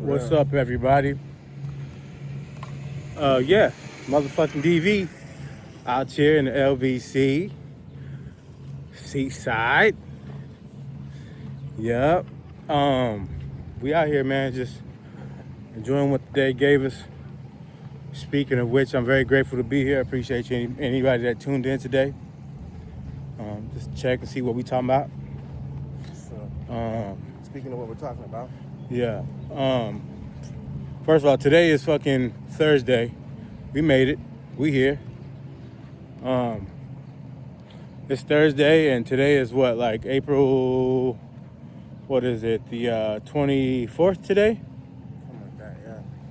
What's up, everybody? Yeah, motherfucking DV out here in the LBC, Seaside. Yep. We out here, man, just enjoying what the day gave us. Speaking of which, I'm very grateful to be here. I appreciate you, anybody that tuned in today. Just check and see what we talking about. Speaking of what we're talking about. Yeah. First of all, today is fucking Thursday. We made it. We here. It's Thursday, and today is what, like April, what is it, the 24th today? Something like that,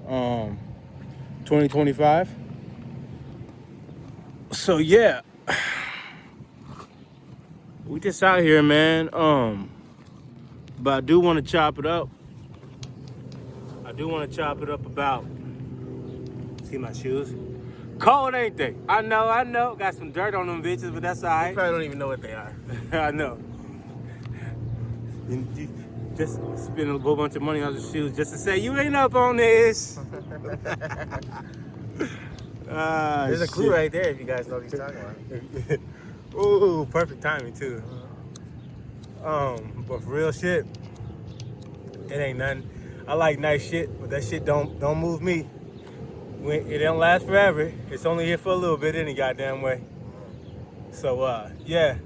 yeah. 2025. So, yeah. We just out here, man. But I do want to chop it up. About, see my shoes? Cold, ain't they? I know. Got some dirt on them bitches, but that's all right. You probably don't even know what they are. I know. You just spend a whole bunch of money on the shoes just to say you ain't up on this. There's a clue right there if you guys know what he's talking about. Ooh, perfect timing too. But for real shit, it ain't nothing. I like nice shit, but that shit don't move me. It don't last forever. It's only here for a little bit any goddamn way. So, yeah.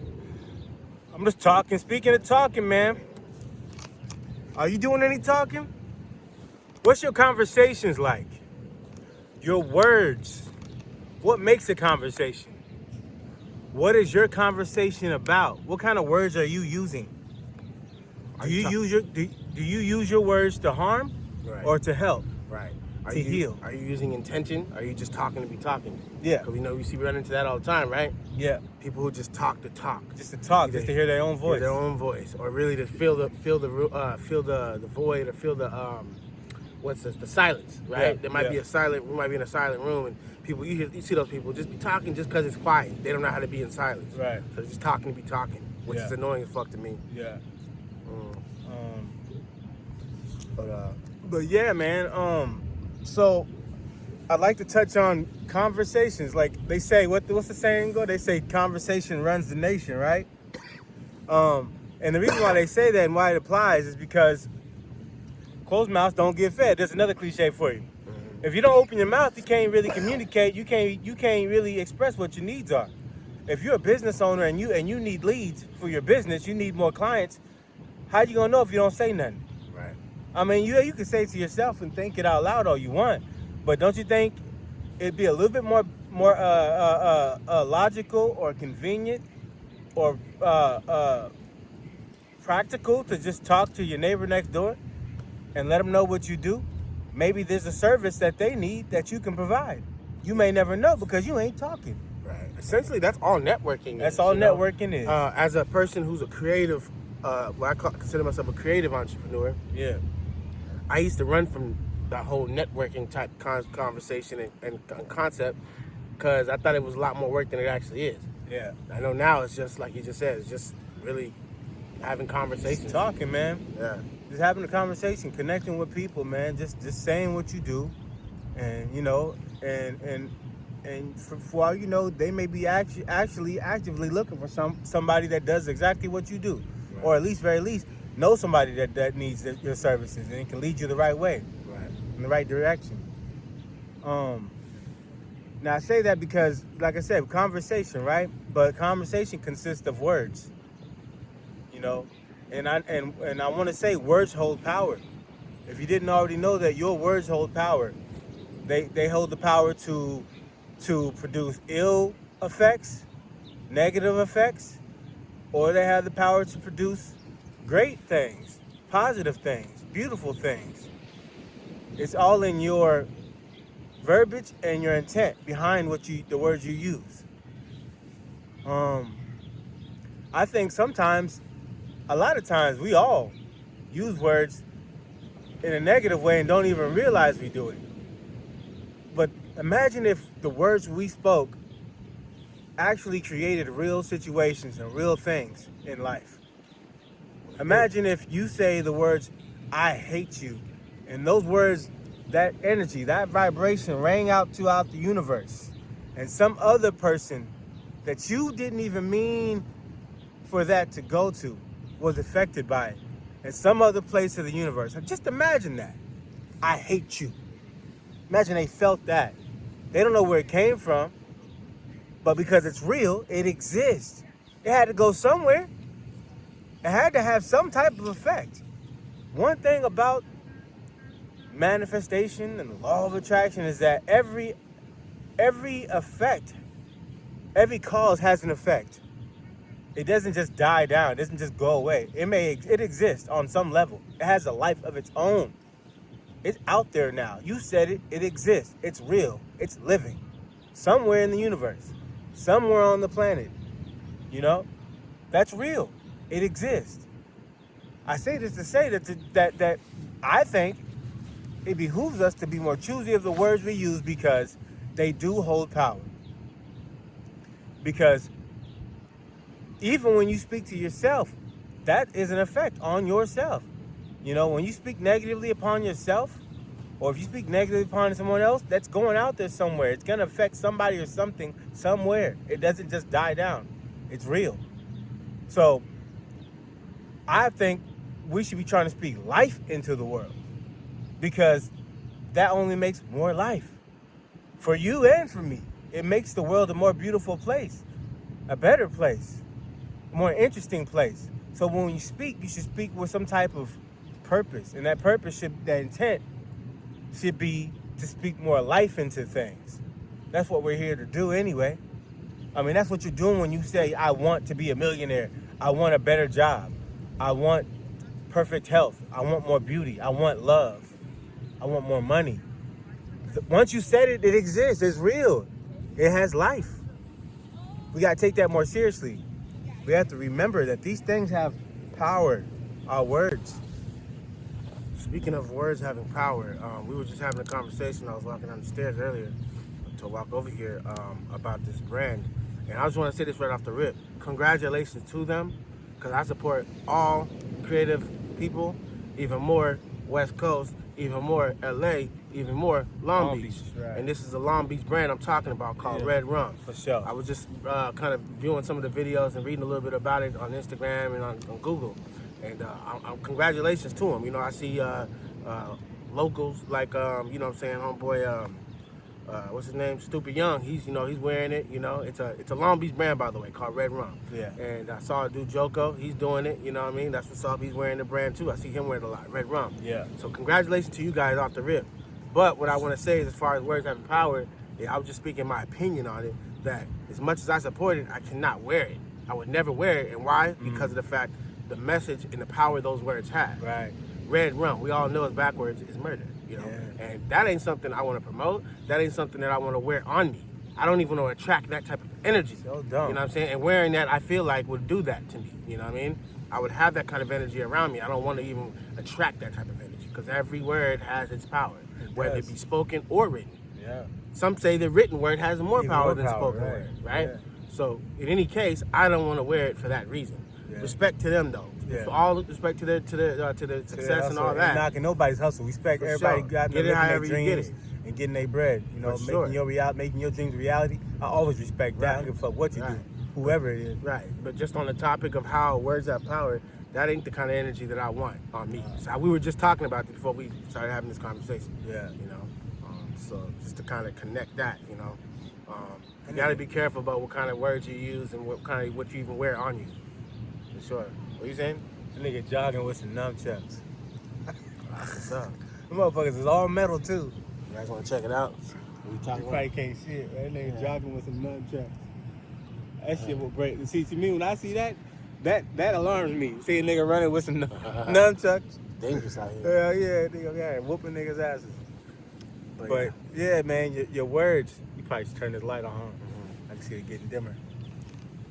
I'm just talking. Speaking of talking, man. Are you doing any talking? What's your conversations like? Your words. What makes a conversation? What is your conversation about? What kind of words are you using? Do you use your words to harm, right, or to help? Right. To heal? Are you using intention? Are you just talking to be talking? Yeah. Because we run into that all the time, right? Yeah. People who just talk to talk. Just to talk, just to hear their own voice. Hear their own voice, or really to feel the void, or feel the silence, right? Yeah. There might be we might be in a silent room, and people you see those people just be talking just because it's quiet. They don't know how to be in silence. Right. So they're just talking to be talking, which is annoying as fuck to me. Yeah. But yeah, man. So I'd like to touch on conversations. Like they say, what's the saying go? They say conversation runs the nation, right? And the reason why they say that and why it applies is because closed mouths don't get fed. There's another cliche for you. If you don't open your mouth, you can't really communicate. You can't really express what your needs are. If you're a business owner and you need leads for your business, you need more clients. How you gonna know if you don't say nothing? right. I mean, you can say it to yourself and think it out loud all you want, but don't you think it'd be a little bit more logical or convenient or practical to just talk to your neighbor next door and let them know what you do? Maybe there's a service that they need that you can provide. You may never know because you ain't talking. Right. Essentially, that's all networking is. That's all networking is. As a person who's a creative, consider myself a creative entrepreneur. Yeah. I used to run from that whole networking type conversation and concept because I thought it was a lot more work than it actually is. Yeah. I know now it's just like you just said. It's just really having conversations. Just talking, man. Yeah. Just having a conversation, connecting with people, man. Just saying what you do, and for all you know, they may be actually actively looking for somebody that does exactly what you do, right, or at least very least know somebody that needs your services and can lead you the right way, right, in the right direction. Now I say that because, like I said, conversation, right? But conversation consists of words, you know. And I want to say words hold power. If you didn't already know that, your words hold power. They hold the power to produce ill effects, negative effects, or they have the power to produce great things, positive things, beautiful things. It's all in your verbiage and your intent behind the words you use. I think a lot of times we all use words in a negative way and don't even realize we do it. But imagine if the words we spoke actually created real situations and real things in life. Imagine if you say the words, "I hate you," And those words, that energy, that vibration rang out throughout the universe. And some other person that you didn't even mean for that to go to was affected by it. In some other place of the universe. Just imagine that. I hate you. Imagine they felt that. They don't know where it came from, but because it's real, it exists. It had to go somewhere. It had to have some type of effect. One thing about manifestation and the law of attraction is that every effect, every cause has an effect. It doesn't just die down. It doesn't just go away. It exists on some level. It has a life of its own. It's out there now. You said it. It exists. It's real. It's living. Somewhere in the universe. Somewhere on the planet. You know? That's real. It exists. I say this to say that I think it behooves us to be more choosy of the words we use because they do hold power. Because even when you speak to yourself, that is an effect on yourself. You know, when you speak negatively upon yourself, or if you speak negatively upon someone else, that's going out there somewhere. It's going to affect somebody or something somewhere. It doesn't just die down. It's real. So I think we should be trying to speak life into the world because that only makes more life for you and for me. It makes the world a more beautiful place, a better place, a more interesting place. So when you speak, you should speak with some type of purpose. And that purpose that intent should be to speak more life into things. That's what we're here to do anyway. I mean, that's what you're doing when you say, I want to be a millionaire. I want a better job. I want perfect health. I want more beauty. I want love. I want more money. Once you said it, it exists. It's real. It has life. We got to take that more seriously. We have to remember that these things have power, our words. Speaking of words having power, we were just having a conversation. I was walking down the stairs earlier to walk over here about this brand. And I just want to say this right off the rip. Congratulations to them, because I support all creative people, even more West Coast, even more LA, even more Long Beach. Right. And this is a Long Beach brand I'm talking about called Red Rum. For sure. I was just kind of viewing some of the videos and reading a little bit about it on Instagram and on Google. And congratulations to them. You know, I see locals like, you know what I'm saying, homeboy, what's his name? Stupid Young. He's wearing it. You know, it's a Long Beach brand, by the way, called Red Rum. Yeah. And I saw a dude Joko. He's doing it. You know what I mean? That's what's up. He's wearing the brand too. I see him wearing it a lot. Red Rum. Yeah. So congratulations to you guys off the rip. But what I want to say is, as far as words having power, I was just speaking my opinion on it. That as much as I support it, I cannot wear it. I would never wear it. And why? Because of the fact, the message and the power those words have. Right. Red Rum, we all know it's backwards, is murder. You know, Yeah. and that ain't something I want to promote. That ain't something that I want to wear on me. I don't even want to attract that type of energy. So dumb. You know what I'm saying? And wearing that, I feel like would do that to me. You know what I mean? I would have that kind of energy around me. I don't want to even attract that type of energy because every word has its power, whether it be spoken or written. Yeah. Some say the written word has more Even power more than power, spoken right. word, right? Yeah. So in any case, I don't want to wear it for that reason. Yeah. Respect to them though. Yeah. All respect to the success and all Ain't that. knocking nobody's hustle. Respect For everybody sure. got Get to it making their however you get dreams it. and getting their bread. You know, For sure. making your dreams reality. I always respect that. I don't give a fuck what you do, whoever it is. Right. But just on the topic of how words have power, that ain't the kind of energy that I want on me. So we were just talking about it before we started having this conversation. Yeah. You know, so just to kind of connect that, you know, you got to be careful about what kind of words you use and what you even wear on you. For sure. What you saying? That nigga jogging with some nunchucks. That's what's up. Them motherfuckers is all metal too. You guys want to check it out? What we You talking probably about? can't see it. That nigga jogging with some nunchucks. That shit will break. See, to me, when I see that alarms me. See a nigga running with some nunchucks. Dangerous out here. Hell yeah, nigga, yeah, whooping niggas' asses. But yeah, man, your words. You probably should turn this light on. Huh? I can see it getting dimmer.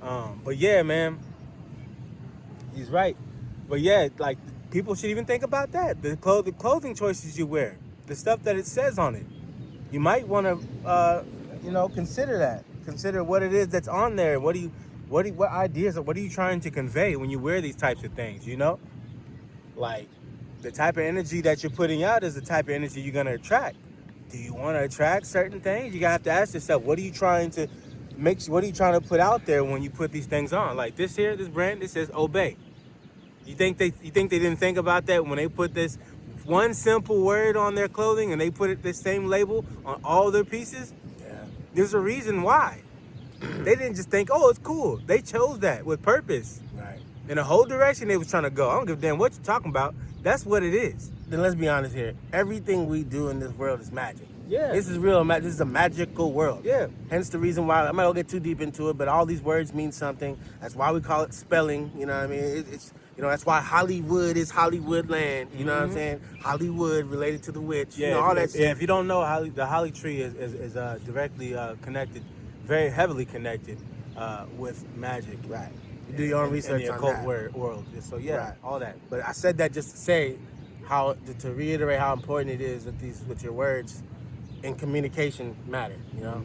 But yeah, man, he's right. But yeah, like people should even think about that. The clothing choices you wear, the stuff that it says on it. You might want to, consider that. Consider what it is that's on there. What ideas? What are you trying to convey when you wear these types of things? You know, like the type of energy that you're putting out is the type of energy you're going to attract. Do you want to attract certain things? You have to ask yourself, what are you trying to what are you trying to put out there when you put these things on? Like this here, this brand, it says obey. You think they didn't think about that when they put this one simple word on their clothing and they put it this same label on all their pieces? Yeah. There's a reason why. They didn't just think, oh, it's cool. They chose that with purpose. Right. In a whole direction they was trying to go. I don't give a damn what you're talking about. That's what it is. Then let's be honest here. Everything we do in this world is magic. Yeah. This is real. This is a magical world. Yeah. Hence the reason why I'm not gonna get too deep into it, but all these words mean something. That's why we call it spelling. You know what I mean? It's that's why Hollywood is Hollywood land. You know what I'm saying? Hollywood related to the witch. Yeah. You know, all that shit. Yeah. If you don't know, the holly tree is directly connected, very heavily connected with magic. Right. You do your own research in the on occult that. world. So yeah, Right. all that. But I said that just to say to reiterate how important it is with your words in communication matter. You know,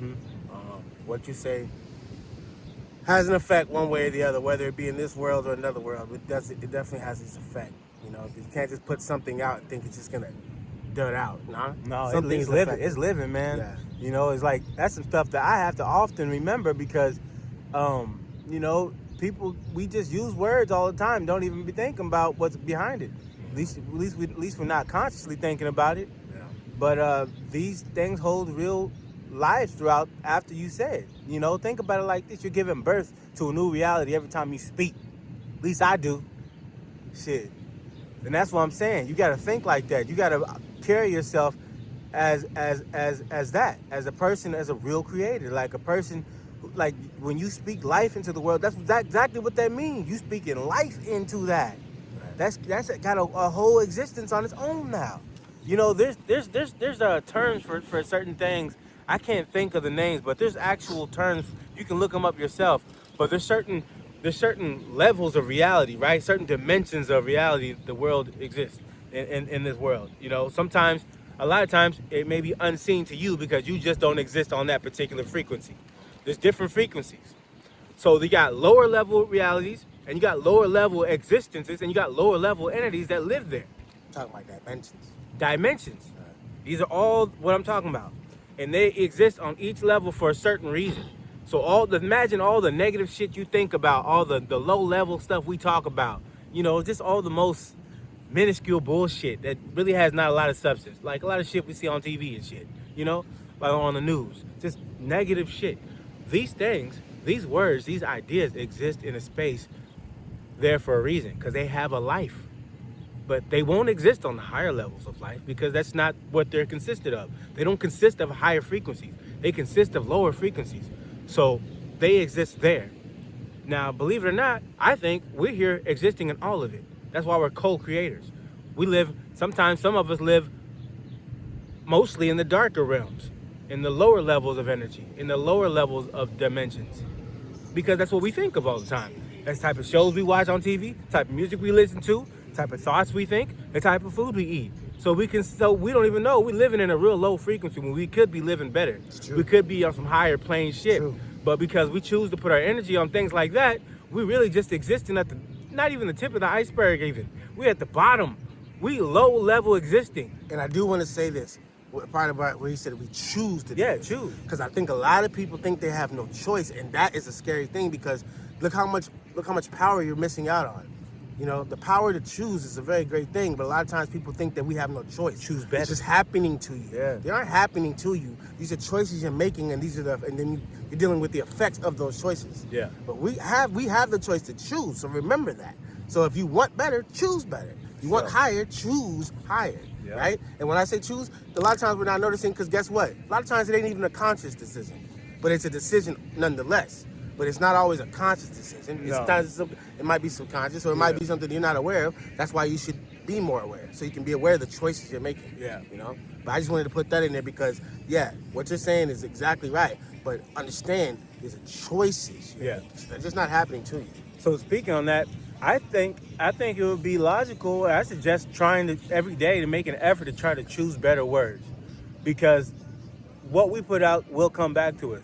what you say has an effect one way or the other, whether it be in this world or another world. It definitely has its effect. You know, you can't just put something out and think it's just gonna dirt out. No, Something's it's living. effective. It's living, man. Yeah. You know, it's like that's some stuff that I have to often remember because, people, we just use words all the time. Don't even be thinking about what's behind it. At least we're not consciously thinking about it. Yeah. But these things hold real lives throughout after you say it. You know, think about it like this: you're giving birth to a new reality every time you speak. At least I do. Shit. And that's what I'm saying. You got to think like that. You got to carry yourself as that, as a person, as a real creator, like a person. Like when you speak life into the world, that's exactly what that means. You speaking life into that. Right. That's got a whole existence on its own now. You know, there's terms for certain things. I can't think of the names, but there's actual terms. You can look them up yourself. But there's certain levels of reality, right? Certain dimensions of reality the world exists in this world. You know, a lot of times it may be unseen to you because you just don't exist on that particular frequency. There's different frequencies. So you got lower level realities and you got lower level existences and you got lower level entities that live there. Talking about dimensions. Dimensions. Right. These are all what I'm talking about. And they exist on each level for a certain reason. So imagine all the negative shit you think about, all the low level stuff we talk about, just all the most minuscule bullshit that really has not a lot of substance. Like a lot of shit we see on TV and shit, like on the news, just negative shit. These things, these words, these ideas exist in a space there for a reason, because they have a life. But they won't exist on the higher levels of life because that's not what they're consisted of. They don't consist of higher frequencies. They consist of lower frequencies. So they exist there. Now, believe it or not, I think we're here existing in all of it. That's why we're co-creators. Sometimes some of us live mostly in the darker realms, in the lower levels of energy, in the lower levels of dimensions. Because that's what we think of all the time. That's the type of shows we watch on TV, the type of music we listen to, the type of thoughts we think, the type of food we eat. So we don't even know we're living in a real low frequency when we could be living better. We could be on some higher plane shit. True. But because we choose to put our energy on things like that, we really just existing at not even the tip of the iceberg even. We're at the bottom. We low level existing. And I do want to say this. Part about where he said we choose to do this. choose. Because I think a lot of people think they have no choice, and that is a scary thing because look how much power you're missing out on. The power to choose is a very great thing, but a lot of times people think that we have no choice. Choose better. It's just happening to you. Yeah. They aren't happening to you. These are choices you're making, and then you're dealing with the effects of those choices. Yeah. But we have the choice to choose. So remember that. So if you want better, choose better. You want higher, choose higher. Yeah. Right? And when I say choose, a lot of times we're not noticing because guess what? A lot of times it ain't even a conscious decision, but it's a decision nonetheless. But it's not always a conscious decision. It might be subconscious, or it might be something you're not aware of. That's why you should be more aware, so you can be aware of the choices you're making. Yeah. But I just wanted to put that in there because, what you're saying is exactly right. But understand, there's choices. Yeah. They're just not happening to you. So speaking on that, I think it would be logical. I suggest trying to every day to make an effort to try to choose better words, because what we put out will come back to us.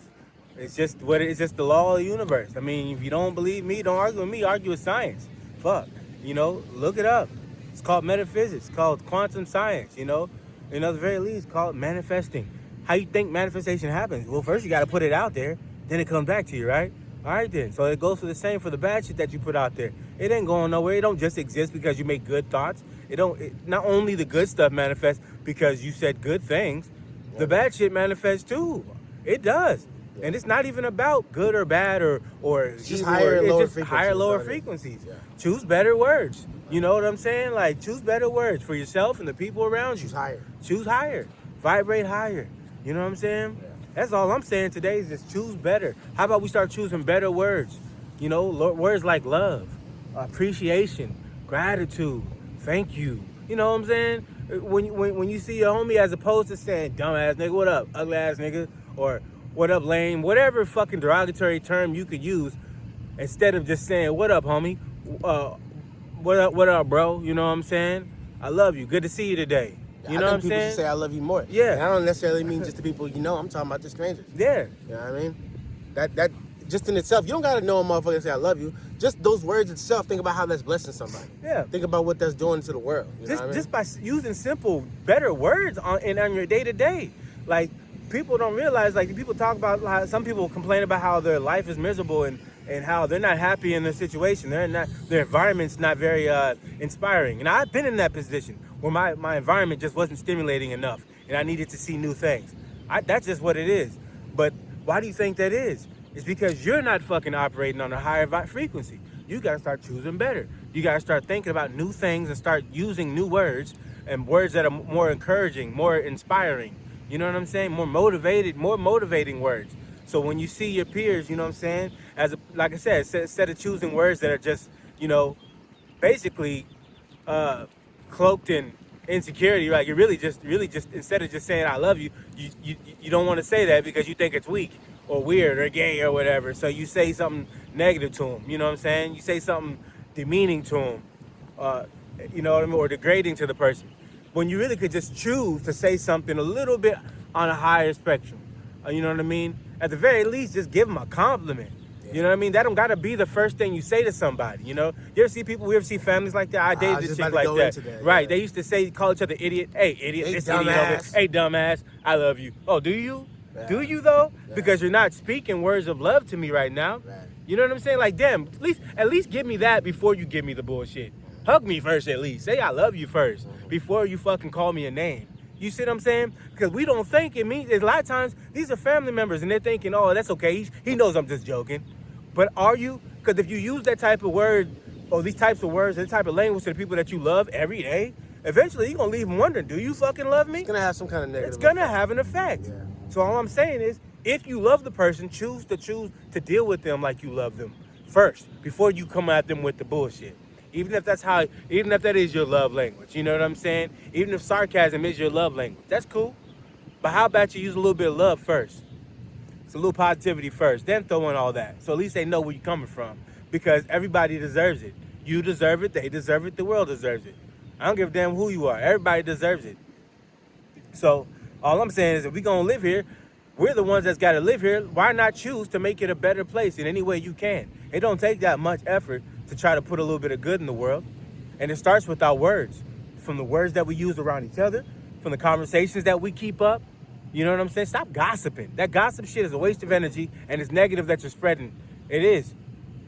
It's just the law of the universe. I mean, if you don't believe me, don't argue with me. Argue with science. Fuck. Look it up. It's called metaphysics, called quantum science, you know? You know, the very least, called manifesting. How you think manifestation happens? Well, first you got to put it out there, then it comes back to you, right? All right, then. So it goes for the same for the bad shit that you put out there. It ain't going nowhere. It don't just exist because you make good thoughts. Not only the good stuff manifests because you said good things, the bad shit manifests too. It does. And it's not even about good or bad or it's just evil, higher and lower it's just higher, lower frequencies. Yeah. Choose better words. You know what I'm saying? Like, choose better words for yourself and the people around you. Choose higher. Choose higher. Vibrate higher. You know what I'm saying? Yeah. That's all I'm saying today is just choose better. How about we start choosing better words? You know, words like love, appreciation, gratitude, thank you. You know what I'm saying? When you see your homie, as opposed to saying, dumbass nigga, what up, ugly ass nigga, or what up, lame, whatever fucking derogatory term you could use, instead of just saying, what up, homie, what up, bro, you know what I'm saying? I love you, good to see you today. You know what I'm saying? People should say I love you more. Yeah. And I don't necessarily mean just the people you know. I'm talking about the strangers. Yeah. You know what I mean? That just in itself, you don't gotta know a motherfucker and say I love you. Just those words itself, think about how that's blessing somebody. Yeah. Think about what that's doing to the world. You know what I mean? Just by using simple, better words on your day to day. Like, people don't realize, like, people talk about how some people complain about how their life is miserable and how they're not happy in their situation. Their environment's not very inspiring. And I've been in that position where my environment just wasn't stimulating enough and I needed to see new things. That's just what it is. But why do you think that is? It's because you're not fucking operating on a higher frequency. You gotta start choosing better. You gotta start thinking about new things and start using new words, and words that are more encouraging, more inspiring. You know what I'm saying? More motivating words. So when you see your peers, you know what I'm saying? Like I said, instead of choosing words that are just, you know, basically cloaked in insecurity, right? You really just instead of just saying I love you, you don't want to say that because you think it's weak or weird or gay or whatever. So you say something negative to them. You know what I'm saying? You say something demeaning to them, you know what I mean, or degrading to the person. When you really could just choose to say something a little bit on a higher spectrum. You know what I mean? At the very least, just give them a compliment. You know what I mean? That don't gotta be the first thing you say to somebody. You know, you ever see people? We ever see families like that? I dated a chick like that. Right? Yeah. They used to call each other idiot. Hey, idiot. This idiot over here. Hey, dumbass. I love you. Oh, do you? Yeah. Do you though? Yeah. Because you're not speaking words of love to me right now. Right. You know what I'm saying? Like, damn. At least give me that before you give me the bullshit. Hug me first, at least. Say I love you first before you fucking call me a name. You see what I'm saying? Because we don't think it means. A lot of times these are family members and they're thinking, oh, that's okay. He knows I'm just joking. But are you? Because if you use that type of word or these types of words, that type of language to the people that you love every day, eventually you're going to leave them wondering, do you fucking love me? It's going to have some kind of negative It's going to have an effect. Yeah. So all I'm saying is, if you love the person, choose to deal with them like you love them first before you come at them with the bullshit. Even if that is your love language, you know what I'm saying? Even if sarcasm is your love language, that's cool. But how about you use a little bit of love first? It's a little positivity first, then throw in all that. So at least they know where you're coming from, because everybody deserves it. You deserve it, they deserve it, the world deserves it. I don't give a damn who you are. Everybody deserves it. So all I'm saying is, if we're gonna live here, we're the ones that's gotta live here. Why not choose to make it a better place in any way you can? It don't take that much effort to try to put a little bit of good in the world. And it starts with our words. From the words that we use around each other, from the conversations that we keep up. You know what I'm saying? Stop gossiping. That gossip shit is a waste of energy, and it's negative that you're spreading. It is.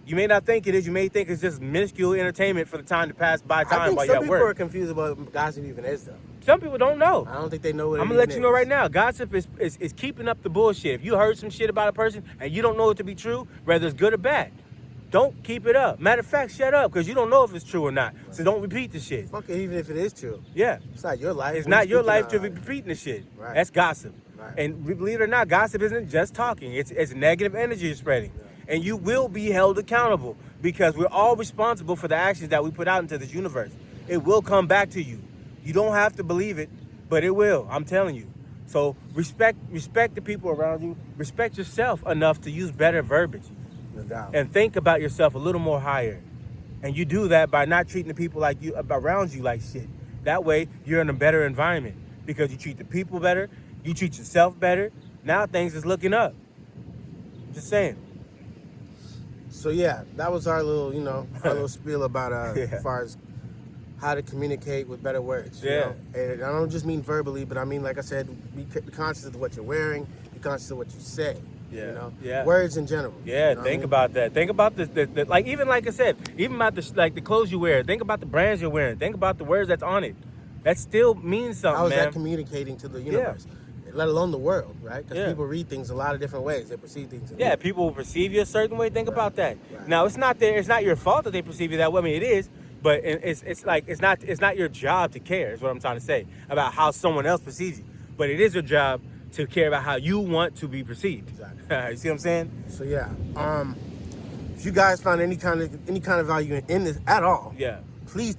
You may not think it is. You may think it's just minuscule entertainment for the time to pass by time while you're at work. Some people are confused about what gossip even is, though. Some people don't know. I don't think they know what it is. I'm going to let you know right now. Gossip is keeping up the bullshit. If you heard some shit about a person and you don't know it to be true, whether it's good or bad, don't keep it up. Matter of fact, shut up, because you don't know if it's true or not. Right. So don't repeat the shit. Fuck it, even if it is true. Yeah. It's not your life. It's not your life to be repeating the shit. Right. That's gossip. Right. And believe it or not, gossip isn't just talking. It's negative energy you're spreading. Yeah. And you will be held accountable, because we're all responsible for the actions that we put out into this universe. It will come back to you. You don't have to believe it, but it will. I'm telling you. So respect the people around you. Respect yourself enough to use better verbiage. And think about yourself a little more higher. And you do that by not treating the people like you around you like shit. That way you're in a better environment, because you treat the people better, you treat yourself better. Now things is looking up. Just saying. So yeah, that was our little, our little spiel about as far as how to communicate with better words. You Yeah. know? And I don't just mean verbally, but I mean, like I said, be conscious of what you're wearing, be conscious of what you say. Yeah. You know? Yeah. Words in general. Yeah, You know what I think mean? about that. Think about the like, even like I said, even about the clothes you wear. Think about the brands you're wearing. Think about the words that's on it. That still means something, How is man. that communicating to the universe? Let alone the world, right? Because Yeah. people read things a lot of different ways. They perceive things. Yeah, people will perceive you a certain way. Think about that. Right. Now, it's not your fault that they perceive you that way. I mean, it is, but it's not your job to care. Is what I'm trying to say about how someone else perceives you. But it is your job to care about how you want to be perceived. Exactly. You see what I'm saying? So yeah, if you guys found any kind of value in this at all, Yeah. please,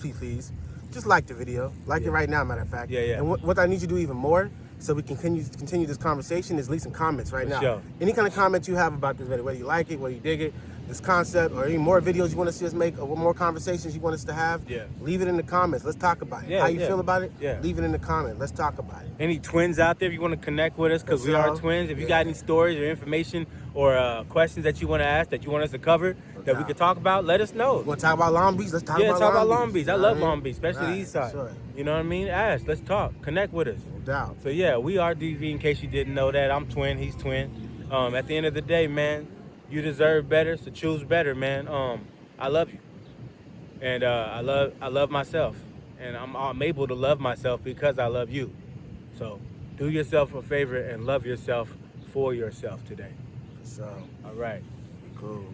just like the video. Like it right now, matter of fact. Yeah, yeah. And what I need you to do even more, so we can continue this conversation, is leave some comments right now. sure. Any kind of comments you have about this video, whether you like it, whether you dig it, this concept, or any more videos you want to see us make, or more conversations you want us to have, Yeah. leave it in the comments. Let's talk about it. Yeah, How you yeah. feel about it? Yeah. Leave it in the comments. Let's talk about it. Any twins out there, if you want to connect with us, because we are sure. twins. If you Yeah. got any stories or information or questions that you want to ask, that you want us to cover, that we doubt. could talk about, let us know. You want to talk about Long Beach? Let's talk Yeah, about talk about Long Long Beach. I You know love what Long Beach, especially the Right, east side. sure. You know what I mean? Ask, let's talk, connect with us. No doubt. So yeah, we are DV. In case you didn't know that, I'm twin. He's twin. At the end of the day, man, you deserve better, so choose better, man. I love you, and I love myself, and I'm able to love myself because I love you. So do yourself a favor and love yourself for yourself today. So, All right. cool.